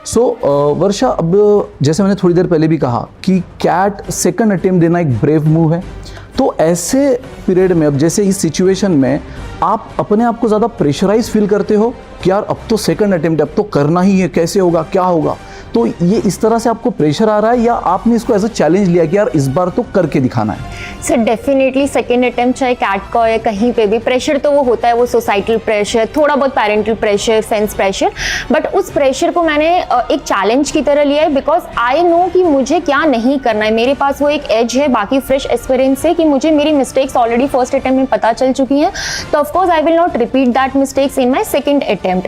सो वर्षा, अब जैसे मैंने थोड़ी देर पहले भी कहा कि कैट सेकंड अटेम्प्ट देना एक ब्रेव मूव है, तो ऐसे पीरियड में, अब जैसे इस सिचुएशन में आप अपने आप को ज़्यादा प्रेशराइज फील करते हो कि यार अब तो सेकंड अटेम्प्ट, अब तो करना ही है, कैसे होगा, क्या होगा, तो ये इस तरह से आपको प्रेशर आ रहा है या आपने इसको एज अ चैलेंज लिया कि यार इस बार तो करके दिखाना है? सर डेफिनेटली सेकेंड अटेम्प्ट चाहे कैट का हो या कहीं पे भी प्रेशर तो वो होता है, वो सोसाइटल प्रेशर, थोड़ा बहुत parental pressure, friends pressure, but उस प्रेशर को मैंने एक चैलेंज की तरह लिया है बिकॉज आई नो कि मुझे क्या नहीं करना है। मेरे पास वो एक एज है बाकी फ्रेश एक्सपीरियंस से कि मुझे मेरी मिस्टेक्स ऑलरेडी फर्स्ट अटेम्प्ट में पता चल चुकी हैं, तो of course I will not repeat that mistakes in my second attempt.